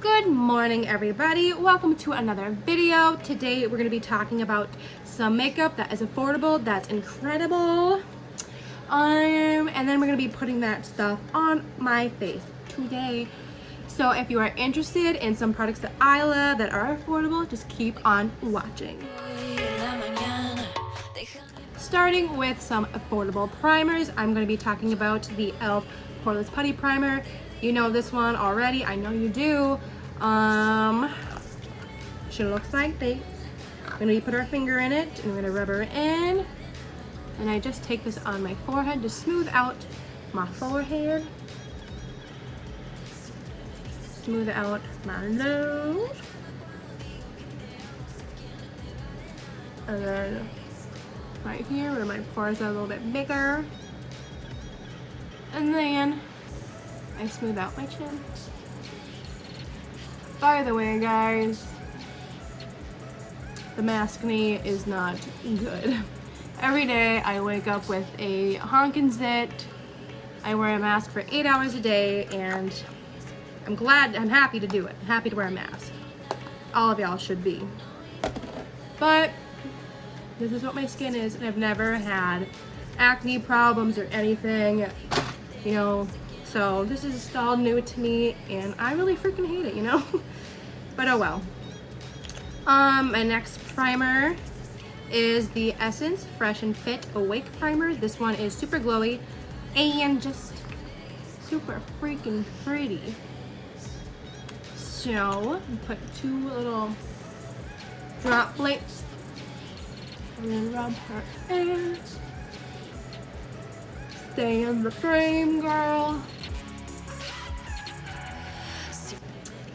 Good morning, everybody. Welcome to another video. Today we're going to be talking about some makeup that is affordable, that's incredible, and then we're going to be putting that stuff on my face today. So if you are interested in some products that I love that are affordable, just keep on watching. Starting with some affordable primers, I'm going to be talking about the e.l.f. Poreless Putty Primer. You know this one already, I know you do. She looks like this. I'm gonna put our finger in it and we're gonna rub her in. And I just take this on my forehead to smooth out my forehead. Smooth out my nose. And then right here where my pores are a little bit bigger. And then I smooth out my chin. By the way, guys, the maskne is not good. Every day I wake up with a honkin' zit. I wear a mask for 8 hours a day, and I'm happy to do it. I'm happy to wear a mask. All of y'all should be. But this is what my skin is, and I've never had acne problems or anything, you know. So this is all new to me, and I really freaking hate it, you know? But oh well. My next primer is the Essence Fresh and Fit Awake Primer. This one is super glowy and just super freaking pretty. So, put 2 little droplets and then rub her in. Stay in the frame, girl.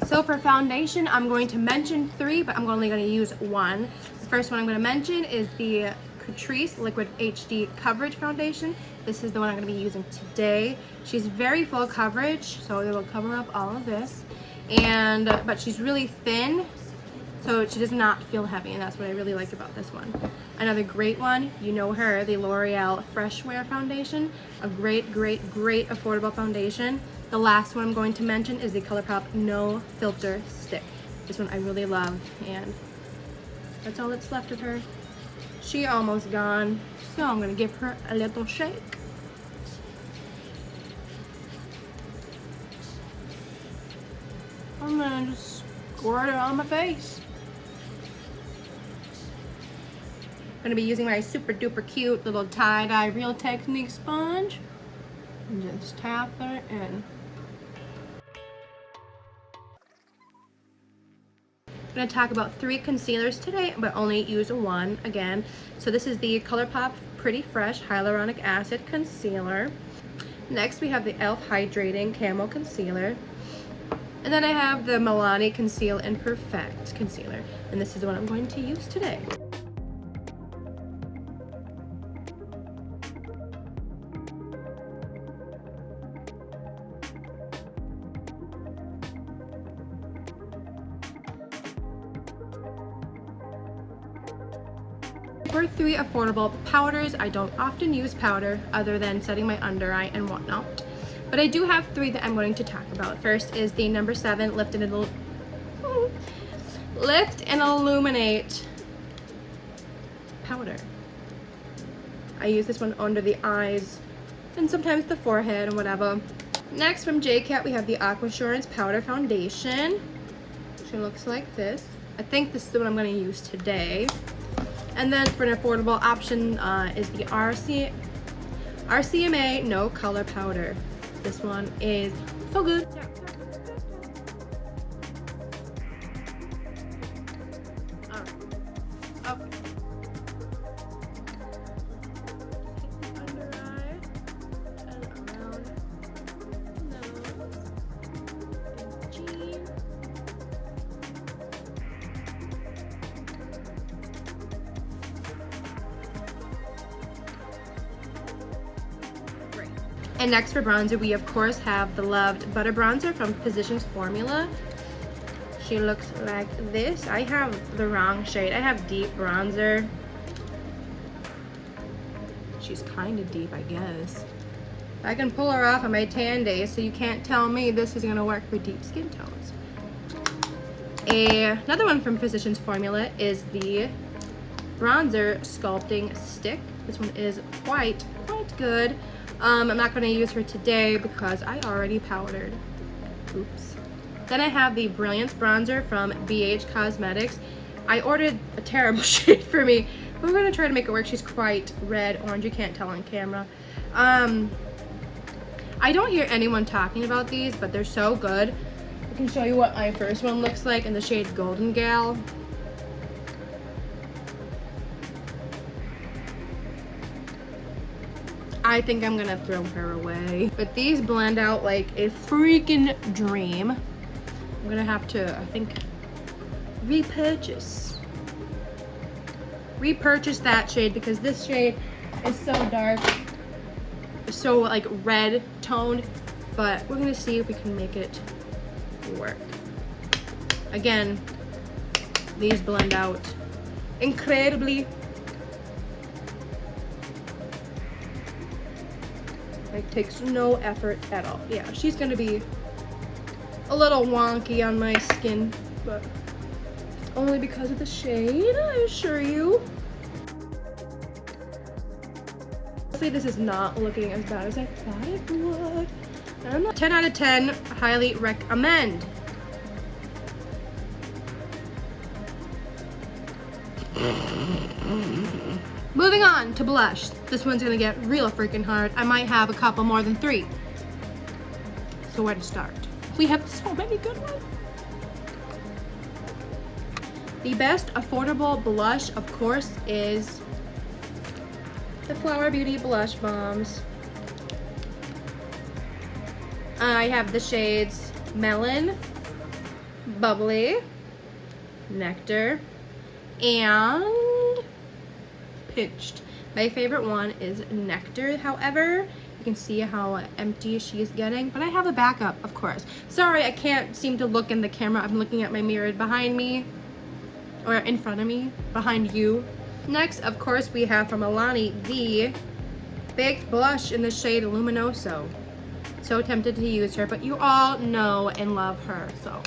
So for foundation, I'm going to mention 3, but I'm only going to use 1. The first one I'm going to mention is the Catrice Liquid HD Coverage Foundation. This is the one I'm going to be using today. She's very full coverage, so it will cover up all of this. But she's really thin, so she does not feel heavy, and that's what I really like about this one. Another great one, you know her, the L'Oreal Fresh Wear Foundation. A great affordable foundation. The last one I'm going to mention is the ColourPop No Filter Stick. This one I really love, and that's all that's left of her. She almost gone, so I'm gonna give her a little shake. I'm gonna just squirt it on my face. I'm gonna be using my super duper cute little tie-dye Real Technique sponge and just tap her in. I'm going to talk about 3 concealers today, but only use 1 again. So this is the ColourPop Pretty Fresh Hyaluronic Acid Concealer. Next we have the e.l.f. Hydrating Camo Concealer. And then I have the Milani Conceal and Perfect Concealer. And this is the one I'm going to use today. For 3 affordable powders, I don't often use powder other than setting my under eye and whatnot. But I do have 3 that I'm going to talk about. First is the number 7 Lift and Illuminate powder. I use this one under the eyes and sometimes the forehead and whatever. Next from JCat we have the Aquasurance Powder Foundation. She looks like this. I think this is the one I'm going to use today. And then for an affordable option is the RCMA No Color Powder. This one is so good. Under eye and around nose, chin. And next for bronzer, we of course have the loved Butter Bronzer from Physicians Formula. She looks like this. I have the wrong shade. I have deep bronzer. She's kind of deep, I guess. I can pull her off on my tan days, so you can't tell me this is gonna work for deep skin tones. Another one from Physicians Formula is the bronzer sculpting stick. This one is quite good. I'm not going to use her today because I already powdered. Oops. Then I have the Brilliance bronzer from BH Cosmetics. I ordered a terrible shade for me, but we're going to try to make it work. She's quite red orange. You can't tell on camera. I don't hear anyone talking about these, but they're so good. I can show you what my first one looks like in the shade Golden Gal. I think I'm gonna throw her away. But these blend out like a freaking dream. I'm gonna have to, I think, repurchase that shade because this shade is so dark, so like red toned, but we're gonna see if we can make it work. Again, these blend out incredibly. It takes no effort at all. Yeah, she's gonna be a little wonky on my skin, but only because of the shade, I assure you. Honestly, this is not looking as bad as I thought it would. I'm not 10 out of 10, highly recommend. Moving on to blush. This one's gonna get real freaking hard. I might have a couple more than 3. So where to start? We have so many good ones. The best affordable blush, of course, is the Flower Beauty Blush Bombs. I have the shades Melon, Bubbly, Nectar, and Pinched. My favorite one is Nectar, however. You can see how empty she's getting, but I have a backup, of course. Sorry, I can't seem to look in the camera. I'm looking at my mirror behind me, or in front of me, behind you. Next, of course, we have from Alani the Baked Blush in the shade Luminoso. So tempted to use her, but you all know and love her, so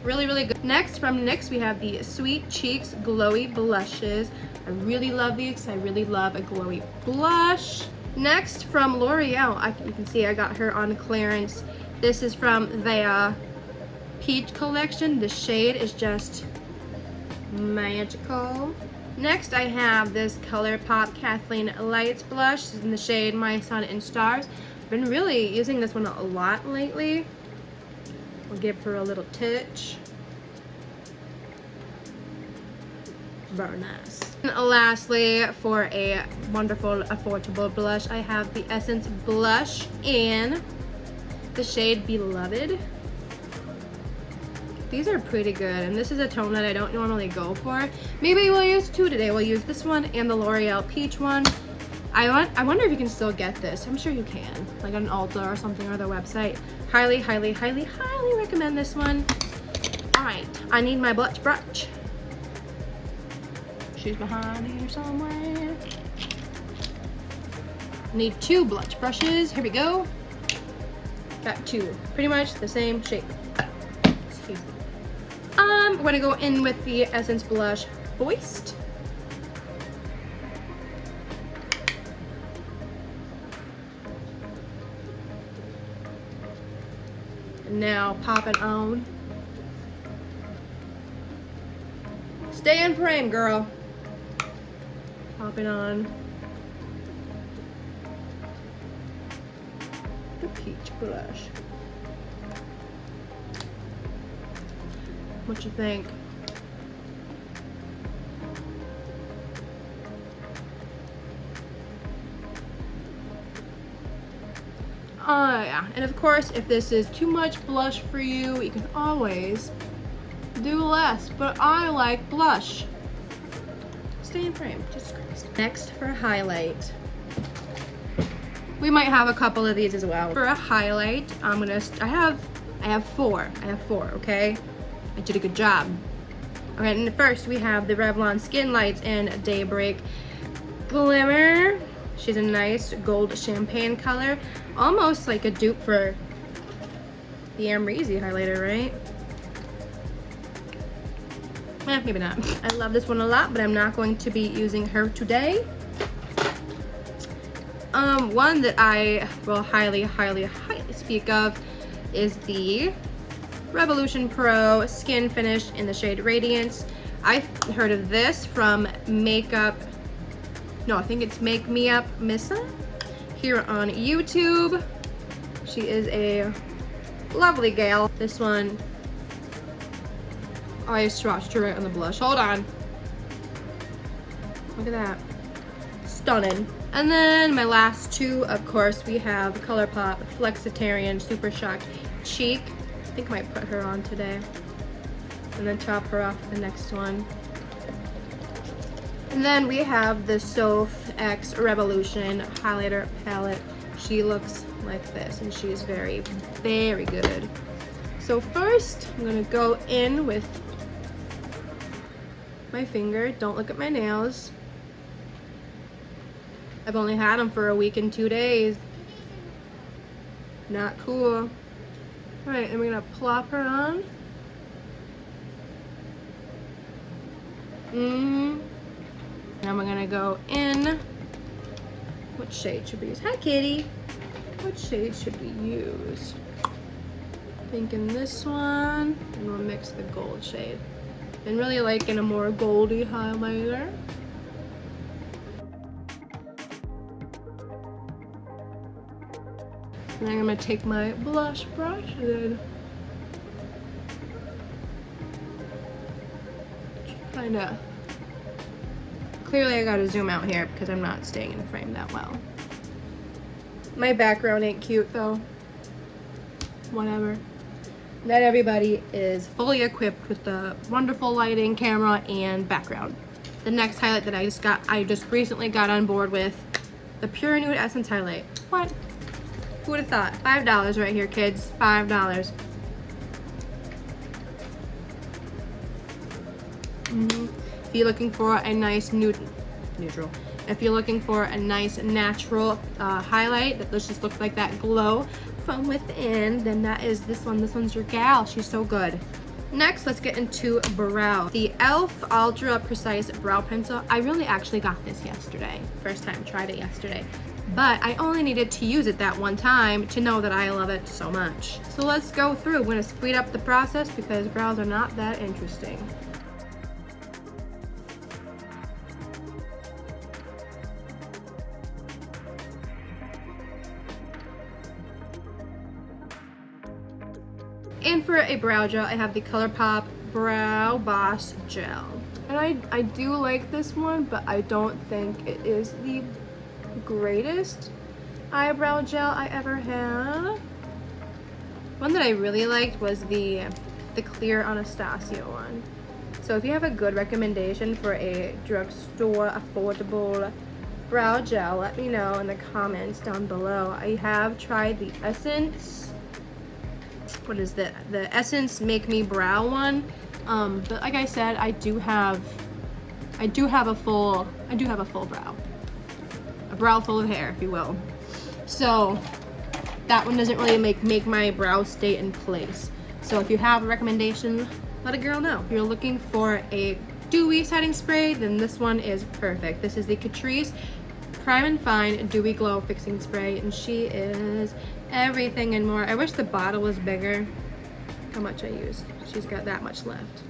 really, really good. Next, from NYX, we have the Sweet Cheeks Glowy Blushes. I really love these because I really love a glowy blush. Next, from L'Oreal, you can see I got her on clearance. This is from their Peach collection. The shade is just magical. Next, I have this ColourPop Kathleen Lights blush in the shade My Sun and Stars. I've been really using this one a lot lately. We'll give her a little touch. Very nice. And lastly, for a wonderful affordable blush, I have the Essence blush in the shade Beloved. These are pretty good, and this is a tone that I don't normally go for. Maybe we'll use 2 today. We'll use this one and the L'Oreal Peach one. I wonder if you can still get this. I'm sure you can, like on Ulta or something, or their website. Highly, highly, highly, highly recommend this one. All right, I need my blush brush. She's behind here somewhere. Need 2 blush brushes. Here we go. Got 2, pretty much the same shape. Excuse me. I'm gonna go in with the Essence blush Foist. Now pop it on. Stay in frame, girl. Pop it on. The peach blush. What you think? Yeah, and of course, if this is too much blush for you, you can always do less, but I like blush. Stay in frame, Jesus Christ. Next, for highlight. We might have a couple of these as well. For a highlight, I have four, okay? I did a good job. Okay, and first we have the Revlon Skin Lights in Daybreak Glimmer. She's a nice gold champagne color. Almost like a dupe for the Amrezy highlighter, right? Maybe not. I love this one a lot, but I'm not going to be using her today. One that I will highly speak of is the Revolution Pro Skin Finish in the shade Radiance. I've heard of this from I think it's Make Me Up Missa here on YouTube. She is a lovely gal. This one, I swatched her right on the blush. Hold on. Look at that. Stunning. And then my last two, of course, we have ColourPop Flexitarian Super Shock Cheek. I think I might put her on today. And then top her off with the next one. And then we have the Soph X Revolution Highlighter Palette. She looks like this, and she's very, very good. So first, I'm gonna go in with my finger. Don't look at my nails. I've only had them for a week and 2 days. Not cool. All right, and we're gonna plop her on. Now we're gonna go in. What shade should we use? Hi, kitty. What shade should we use? Thinking this one, and we'll mix the gold shade. And really liking a more goldy highlighter. And then I'm gonna take my blush brush and kinda, clearly I gotta zoom out here because I'm not staying in frame that well. My background ain't cute though. Whatever. Not everybody is fully equipped with the wonderful lighting, camera, and background. The next highlight that I just recently got on board with, the Pure Nude Essence highlight. What? Who would have thought? $5 right here, kids. $5. If you're looking for a nice neutral. If you're looking for a nice natural highlight that just looks like that glow from within, then that is this one. This one's your gal. She's so good. Next, let's get into brow. The e.l.f. Ultra Precise Brow Pencil. I really actually got this yesterday. First time, tried it yesterday. But I only needed to use it that one time to know that I love it so much. So let's go through. I'm gonna speed up the process because brows are not that interesting. And for a brow gel, I have the ColourPop Brow Boss Gel. And I do like this one, but I don't think it is the greatest eyebrow gel I ever had. One that I really liked was the clear Anastasia one. So if you have a good recommendation for a drugstore affordable brow gel, let me know in the comments down below. I have tried the Essence, what is that? The Essence Make Me Brow one. But like I said, I do have a full brow. A brow full of hair, if you will. So that one doesn't really make my brow stay in place. So if you have a recommendation, let a girl know. If you're looking for a dewy setting spray, then this one is perfect. This is the Catrice Prime and Fine Dewy Glow Fixing Spray, and she is everything and more. I wish the bottle was bigger. How much I used. She's got that much left.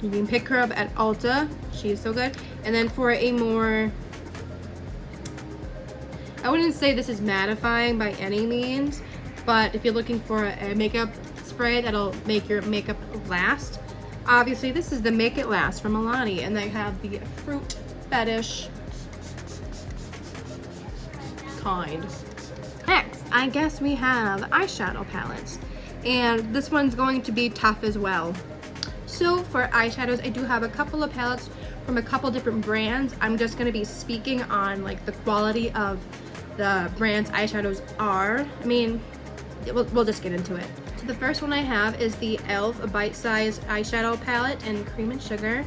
You can pick her up at Ulta. She is so good. And then for a more, I wouldn't say this is mattifying by any means, but if you're looking for a makeup spray that'll make your makeup last, obviously this is the Make It Last from Milani, and they have the Fruit Fetish kind. Next, I guess we have eyeshadow palettes, and this one's going to be tough as well. So for eyeshadows, I do have a couple of palettes from a couple different brands. I'm just going to be speaking on like the quality of the brands eyeshadows are. I mean, we'll just get into it. So the first one I have is the e.l.f. Bite Size Eyeshadow Palette in Cream and Sugar.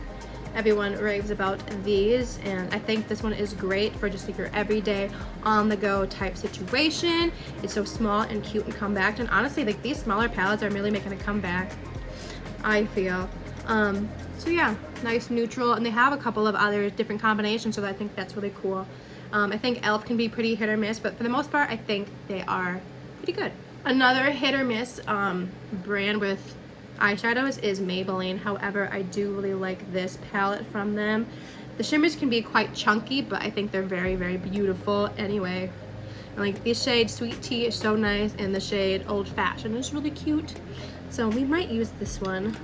Everyone raves about these, and I think this one is great for just like your everyday on-the-go type situation. It's so small and cute and compact, and honestly, like these smaller palettes are really making a comeback. I feel. So yeah, nice neutral, and they have a couple of other different combinations, so I think that's really cool. I think e.l.f. can be pretty hit or miss, but for the most part, I think they are pretty good. Another hit or miss brand with eyeshadows is Maybelline. However, I do really like this palette from them. The shimmers can be quite chunky, but I think they're very, very beautiful anyway. And like this shade Sweet Tea is so nice, and the shade Old Fashioned is really cute. So we might use this one.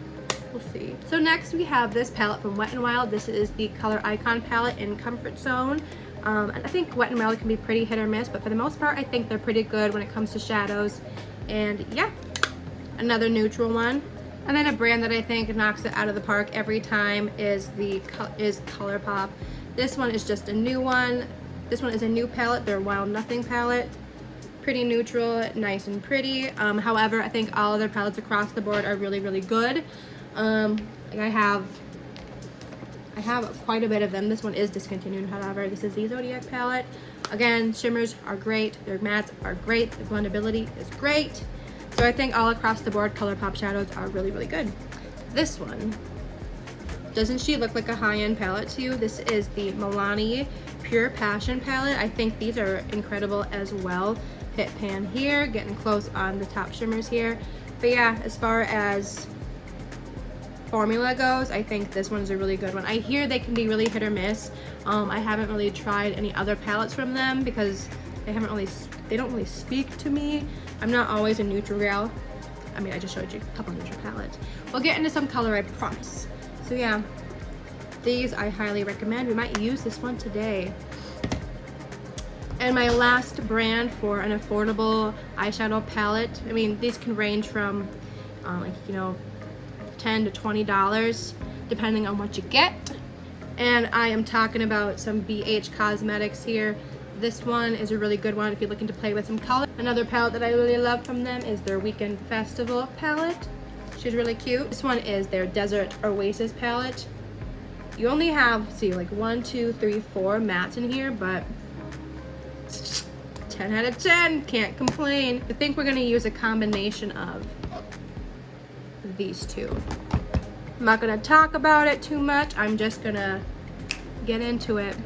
We'll see. So next we have this palette from Wet n Wild. This is the Color Icon palette in Comfort Zone. And I think Wet n Wild can be pretty hit or miss, but for the most part, I think they're pretty good when it comes to shadows. And yeah, another neutral one. And then a brand that I think knocks it out of the park every time is ColourPop. This one is just a new one. This one is a new palette, their Wild Nothing palette. Pretty neutral, nice and pretty. However, I think all of their palettes across the board are really, really good. Like I have quite a bit of them. This one is discontinued, however. This is the Zodiac palette. Again, shimmers are great. Their mattes are great. The blendability is great. So I think all across the board, ColourPop shadows are really, really good. This one, doesn't she look like a high-end palette to you? This is the Milani Pure Passion palette. I think these are incredible as well. Hit pan here, getting close on the top shimmers here. But yeah, as far as formula goes, I think this one's a really good one. I hear they can be really hit or miss. I haven't really tried any other palettes from them because they don't really speak to me. I'm not always a neutral gal. I mean, I just showed you a couple neutral palettes. We'll get into some color, I promise. So yeah, these I highly recommend. We might use this one today. And my last brand for an affordable eyeshadow palette, I mean, these can range from like, you know, $10 to $20 depending on what you get. And I am talking about some BH Cosmetics here. This one is a really good one if you're looking to play with some color. Another palette that I really love from them is their Weekend Festival palette. She's really cute. This one is their Desert Oasis palette. You only have, see, like 1, 2, 3, 4 mattes in here, but 10 out of 10, can't complain. I think we're gonna use a combination of these two. I'm not gonna talk about it too much. I'm just gonna get into it.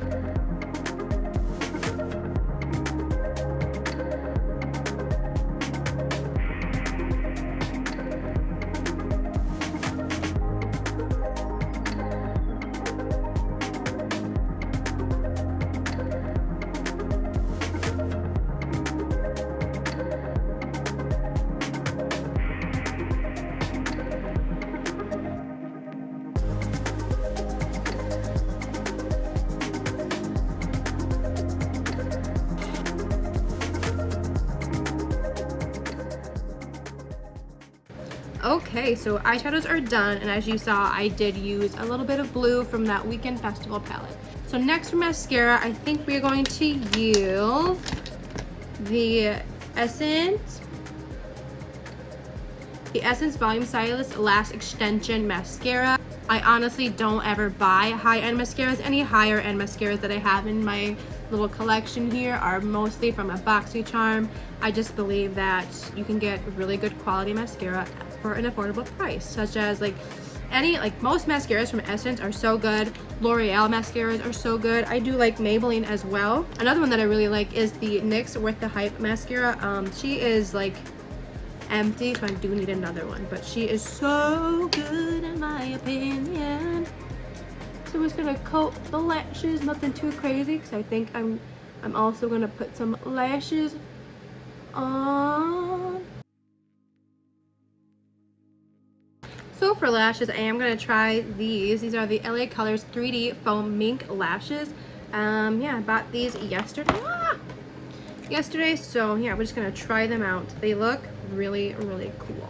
Okay, so eyeshadows are done, and as you saw, I did use a little bit of blue from that Weekend Festival palette. So next for mascara, I think we are going to use the Essence Volume Stylist Lash Extension Mascara. I honestly don't ever buy high-end mascaras. Any higher-end mascaras that I have in my little collection here are mostly from a BoxyCharm. I just believe that you can get really good quality mascara for an affordable price, such as like most mascaras from Essence are so good. L'Oreal mascaras are so good. I do like Maybelline as well. Another one that I really like is the NYX Worth the Hype mascara. She is like empty, so I do need another one, but she is so good in my opinion. So we're just gonna coat the lashes, nothing too crazy, because I think I'm also gonna put some lashes on. So for lashes, I am going to try these. These are the LA Colors 3D Foam Mink Lashes. Yeah, I bought these yesterday. So yeah, we're just going to try them out. They look really, really cool.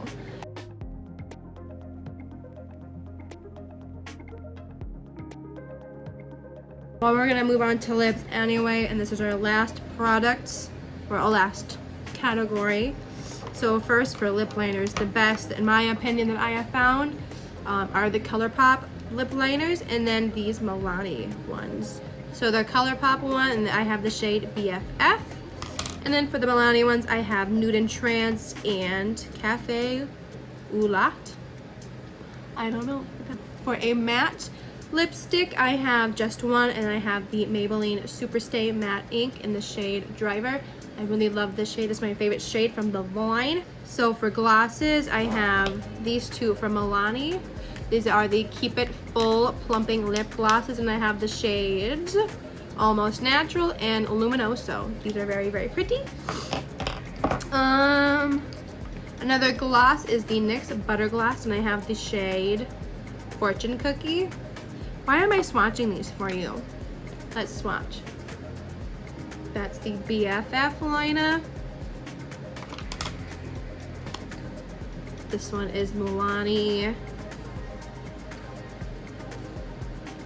Well, we're going to move on to lips anyway, and this is our last products, or our last category. So first, for lip liners, the best, in my opinion, that I have found are the ColourPop lip liners, and then these Milani ones. So the ColourPop one, and I have the shade BFF. And then for the Milani ones, I have Nude and Trance and Cafe Oolate. I don't know. For a matte lipstick, I have just one, and I have the Maybelline Superstay Matte Ink in the shade Driver. I really love this shade. It's my favorite shade from the line. So for glosses, I have these two from Milani. These are the Keep It Full Plumping Lip Glosses, and I have the shades Almost Natural and Luminoso. These are very, very pretty. Another gloss is the NYX Butter Gloss, and I have the shade Fortune Cookie. Why am I swatching these for you? Let's swatch. That's the BFF liner. This one is Milani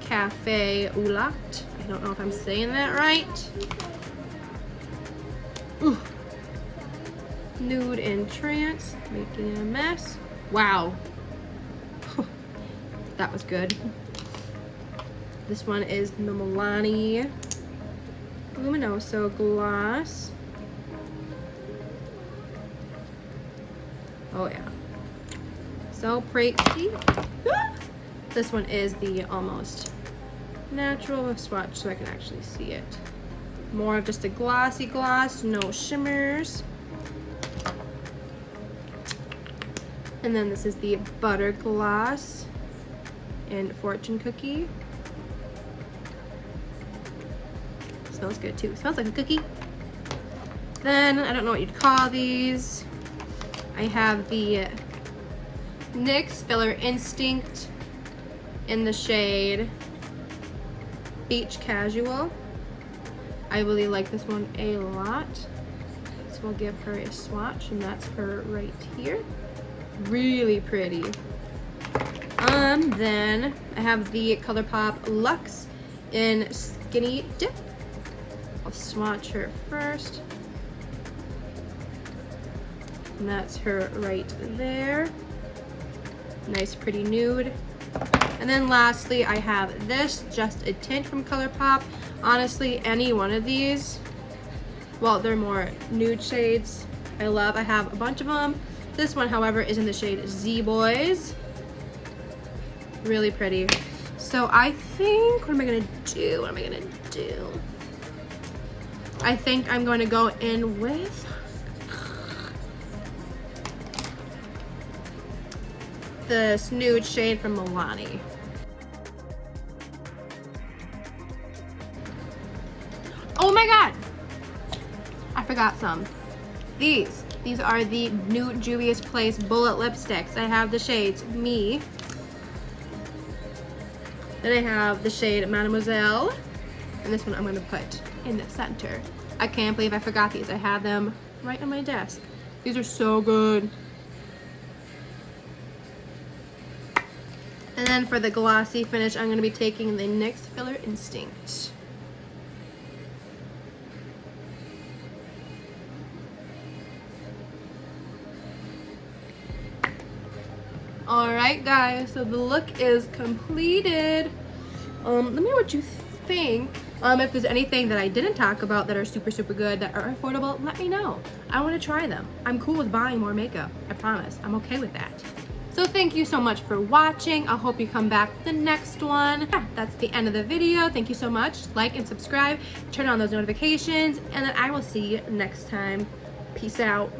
Cafe Au Lait. I don't know if I'm saying that right. Ooh. Nude in Trance, Making a Mess. Wow. That was good. This one is the Milani Luminoso Gloss. Oh yeah. So pretty. This one is the Almost Natural. Swatch so I can actually see it. More of just a glossy gloss, no shimmers. And then this is the Butter Gloss in Fortune Cookie. Smells good too. Smells like a cookie. Then, I don't know what you'd call these. I have the NYX Filler Instinct in the shade Beach Casual. I really like this one a lot. So we'll give her a swatch, and that's her right here. Really pretty. Then I have the ColourPop Luxe in Skinny Dip. I'll swatch her first. And that's her right there. Nice pretty nude. And then lastly, I have this Just a Tint from ColourPop. Honestly, any one of these, well, they're more nude shades. I have a bunch of them. This one, however, is in the shade Z Boys. Really pretty. So I think, what am I gonna do? I think I'm going to go in with this nude shade from Milani. Oh my god! I forgot some. These are the new Juvia's Place Bullet Lipsticks. I have the shades Me. Then I have the shade Mademoiselle. And this one I'm going to put in the center. I can't believe I forgot these. I have them right on my desk. These are so good. And then for the glossy finish, I'm going to be taking the NYX Filler Instinct. Alright guys, so the look is completed. Let me know what you think. If there's anything that I didn't talk about that are super good, that are affordable, let me know. I want to try them. I'm cool with buying more makeup. I promise. I'm okay with that. So thank you so much for watching. I hope you come back for the next one. Yeah, that's the end of the video. Thank you so much. Like and subscribe. Turn on those notifications. And then I will see you next time. Peace out.